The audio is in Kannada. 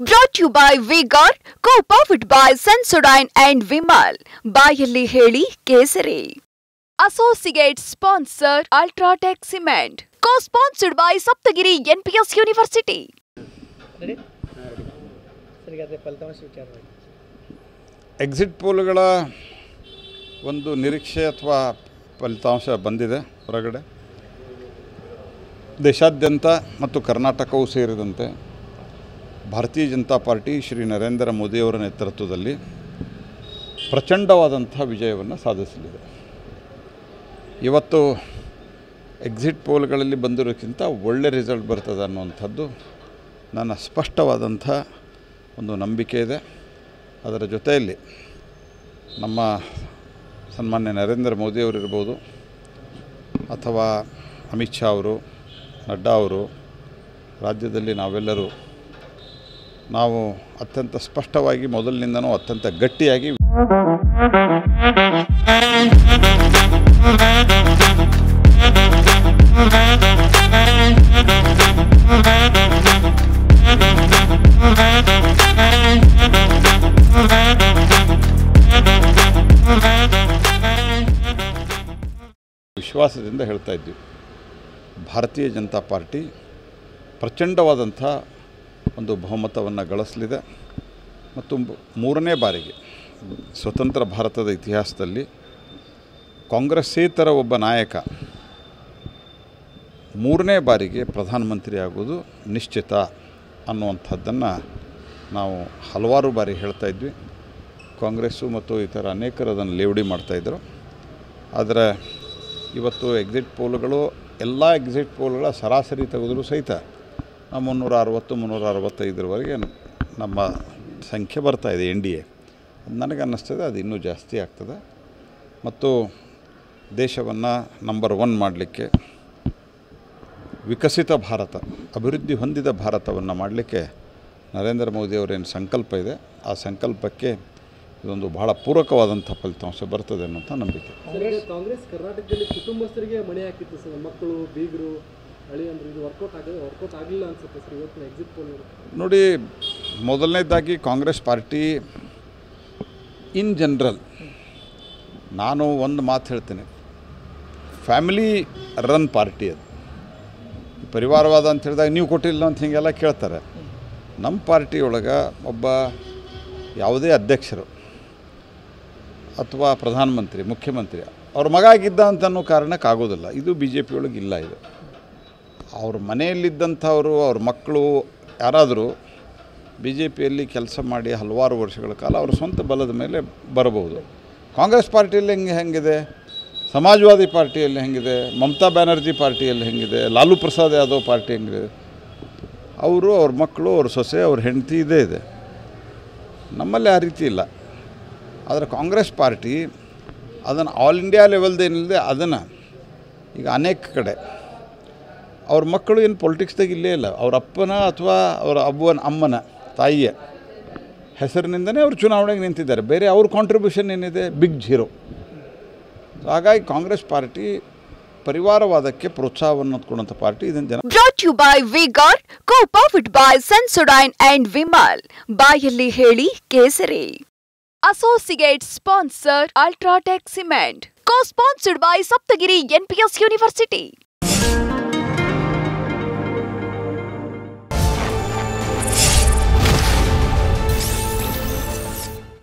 Brought to you by Vigor, co-powered by Sensodyne and Vimal. ಬಾಯಲ್ಲಿ ಹೇಳಿ ಕೇಸರಿ. Associate sponsor Ultratech Cement. Co-sponsored by Saptagiri NPS University. Exit ಪೋಲ್ಗಳ ಒಂದು ನಿರೀಕ್ಷೆ ಅಥವಾ ಫಲಿತಾಂಶ ಬಂದಿದೆ ಹೊರಗಡೆ. ದೇಶಾದ್ಯಂತ ಮತ್ತು ಕರ್ನಾಟಕವೂ ಸೇರಿದಂತೆ ಭಾರತೀಯ ಜನತಾ ಪಾರ್ಟಿ ಶ್ರೀ ನರೇಂದ್ರ ಮೋದಿಯವರ ನೇತೃತ್ವದಲ್ಲಿ ಪ್ರಚಂಡವಾದಂಥ ವಿಜಯವನ್ನು ಸಾಧಿಸಲಿದೆ. ಇವತ್ತು ಎಕ್ಸಿಟ್ ಪೋಲ್ಗಳಲ್ಲಿ ಬಂದಿರೋಕ್ಕಿಂತ ಒಳ್ಳೆ ರಿಸಲ್ಟ್ ಬರ್ತದೆ ಅನ್ನುವಂಥದ್ದು ನನ್ನ ಸ್ಪಷ್ಟವಾದಂಥ ಒಂದು ನಂಬಿಕೆ ಇದೆ. ಅದರ ಜೊತೆಯಲ್ಲಿ ನಮ್ಮ ಸನ್ಮಾನ್ಯ ನರೇಂದ್ರ ಮೋದಿಯವರಿರ್ಬೋದು ಅಥವಾ ಅಮಿತ್ ಶಾ ಅವರು, ನಡ್ಡಾ ಅವರು, ರಾಜ್ಯದಲ್ಲಿ ನಾವೆಲ್ಲರೂ ನಾವು ಅತ್ಯಂತ ಸ್ಪಷ್ಟವಾಗಿ ಮೊದಲಿನಿಂದನೂ ಅತ್ಯಂತ ಗಟ್ಟಿಯಾಗಿ ವಿಶ್ವಾಸದಿಂದ ಹೇಳ್ತಾ ಇದ್ವಿ. ಭಾರತೀಯ ಜನತಾ ಪಾರ್ಟಿ ಪ್ರಚಂಡವಾದಂಥ ಒಂದು ಬಹುಮತವನ್ನು ಗಳಿಸಲಿದೆ ಮತ್ತು ಮೂರನೇ ಬಾರಿಗೆ ಸ್ವತಂತ್ರ ಭಾರತದ ಇತಿಹಾಸದಲ್ಲಿ ಕಾಂಗ್ರೆಸ್ಸೇತರ ಒಬ್ಬ ನಾಯಕ ಮೂರನೇ ಬಾರಿಗೆ ಪ್ರಧಾನಮಂತ್ರಿ ಆಗೋದು ನಿಶ್ಚಿತ ಅನ್ನುವಂಥದ್ದನ್ನು ನಾವು ಹಲವಾರು ಬಾರಿ ಹೇಳ್ತಾ ಇದ್ವಿ. ಕಾಂಗ್ರೆಸ್ಸು ಮತ್ತು ಇತರ ಅನೇಕರು ಅದನ್ನು ಲೇವಡಿ ಮಾಡ್ತಾಯಿದ್ರು. ಆದರೆ ಇವತ್ತು ಎಕ್ಸಿಟ್ ಪೋಲ್ಗಳು ಎಲ್ಲ ಎಕ್ಸಿಟ್ ಪೋಲ್ಗಳ ಸರಾಸರಿ ತೆಗೆದರೂ ಸಹಿತ 360-365ವರೆಗೆ ನಮ್ಮ ಸಂಖ್ಯೆ ಬರ್ತಾಯಿದೆ ಎನ್ ಡಿ ಎ. ನನಗೆ ಅನ್ನಿಸ್ತದೆ ಅದು ಇನ್ನೂ ಜಾಸ್ತಿ ಆಗ್ತದೆ ಮತ್ತು ದೇಶವನ್ನು ನಂಬರ್ 1 ಮಾಡಲಿಕ್ಕೆ, ವಿಕಸಿತ ಭಾರತ, ಅಭಿವೃದ್ಧಿ ಹೊಂದಿದ ಭಾರತವನ್ನು ಮಾಡಲಿಕ್ಕೆ ನರೇಂದ್ರ ಮೋದಿಯವರೇನು ಸಂಕಲ್ಪ ಇದೆ, ಆ ಸಂಕಲ್ಪಕ್ಕೆ ಇದೊಂದು ಬಹಳ ಪೂರಕವಾದಂಥ ಫಲಿತಾಂಶ ಬರ್ತದೆ ಅನ್ನೋಂಥ ನಂಬಿಕೆ. ಕಾಂಗ್ರೆಸ್ ಕರ್ನಾಟಕದಲ್ಲಿ ಕುಟುಂಬಸ್ಥರಿಗೆ ಮಣೆ ಹಾಕಿತ್ತು ಸರ್, ಮಕ್ಕಳು, ಬೀಗರು, ಅಳಿಯಂದ್ರು, ಇದು ವರ್ಕೌಟ್ ಆಗಲಿಲ್ಲ ಅನ್ಸುತ್ತೆ ಸರ್ ಇವತ್ತಿನ ಎಕ್ಸಿಟ್ ಪೋಲ್ ನೋಡಿ. ಮೊದಲನೇದಾಗಿ ಕಾಂಗ್ರೆಸ್ ಪಾರ್ಟಿ ಇನ್ ಜನರಲ್ ನಾನು ಒಂದು ಮಾತು ಹೇಳ್ತೇನೆ, ಫ್ಯಾಮಿಲಿ ರನ್ ಪಾರ್ಟಿ ಅದು. ಪರಿವಾರವಾದ ಅಂತ ಹೇಳಿದಾಗ ನೀವು ಕೊಟ್ಟಿಲ್ಲ ಅಂತ ಹೀಗೆಲ್ಲ ಕೇಳ್ತಾರೆ. ನಮ್ಮ ಪಾರ್ಟಿಯೊಳಗೆ ಒಬ್ಬ ಯಾವುದೇ ಅಧ್ಯಕ್ಷರು ಅಥವಾ ಪ್ರಧಾನಮಂತ್ರಿ, ಮುಖ್ಯಮಂತ್ರಿ ಅವ್ರ ಮಗ ಆಗಿದ್ದ ಅಂತ ಅನ್ನೋ ಕಾರಣಕ್ಕೆ ಆಗೋದಿಲ್ಲ. ಇದು ಬಿ ಜೆ ಪಿ ಒಳಗೆ ಇಲ್ಲ. ಇದು ಅವ್ರ ಮನೆಯಲ್ಲಿದ್ದಂಥವರು, ಅವ್ರ ಮಕ್ಕಳು ಯಾರಾದರೂ ಬಿ ಜೆ ಪಿಯಲ್ಲಿ ಕೆಲಸ ಮಾಡಿ ಹಲವಾರು ವರ್ಷಗಳ ಕಾಲ ಅವ್ರ ಸ್ವಂತ ಬಲದ ಮೇಲೆ ಬರಬಹುದು. ಕಾಂಗ್ರೆಸ್ ಪಾರ್ಟಿಯಲ್ಲಿ ಹೆಂಗಿದೆ, ಸಮಾಜವಾದಿ ಪಾರ್ಟಿಯಲ್ಲಿ ಹೆಂಗಿದೆ, ಮಮತಾ ಬ್ಯಾನರ್ಜಿ ಪಾರ್ಟಿಯಲ್ಲಿ ಹೆಂಗಿದೆ, ಲಾಲು ಪ್ರಸಾದ್ ಯಾದವ್ ಪಾರ್ಟಿ ಹೆಂಗಿದೆ, ಅವರು, ಅವ್ರ ಮಕ್ಕಳು, ಅವ್ರ ಸೊಸೆ, ಅವ್ರ ಹೆಂಡತಿ ಇದೇ ಇದೆ. ನಮ್ಮಲ್ಲಿ ಆ ರೀತಿ ಇಲ್ಲ. ಆದರೆ ಕಾಂಗ್ರೆಸ್ ಪಾರ್ಟಿ ಅದನ್ನು ಆಲ್ ಇಂಡಿಯಾ ಲೆವೆಲ್ದೇನಿಲ್ಲದೆ ಅದನ್ನು ಈಗ ಅನೇಕ ಕಡೆ ಅವ್ರ ಮಕ್ಕಳು ಏನು ಪೊಲಿಟಿಕ್ಸ್ದಾಗ ಇಲ್ಲೇ ಇಲ್ಲ. ಅವ್ರ ಅಪ್ಪನ ಅಥವಾ ಅವರ ಅಮ್ಮನ ತಾಯಿಯ ಹೆಸರಿನಿಂದನೇ ಅವರು ಚುನಾವಣೆಗೆ ನಿಂತಿದ್ದಾರೆ. ಬೇರೆ ಅವ್ರ ಕಾಂಟ್ರಿಬ್ಯೂಷನ್ ಏನಿದೆ, ಬಿಗ್ ಜೀರೋ. ಹಾಗಾಗಿ ಕಾಂಗ್ರೆಸ್ ಪಾರ್ಟಿ ಪರಿವಾರವಾದಕ್ಕೆ ಪ್ರೋತ್ಸಾಹವನ್ನು ಕೊಡುವಂಥ ಪಾರ್ಟಿ. ಇದನ್ನು ಜನ Brought to you by Vigor, co-powered by Sensodyne and Vimal. ಬಾಯಲ್ಲಿ ಹೇಳಿ ಕೇಸರಿ. Associate sponsor Ultratech Cement. Co-sponsored by Saptagiri NPS University.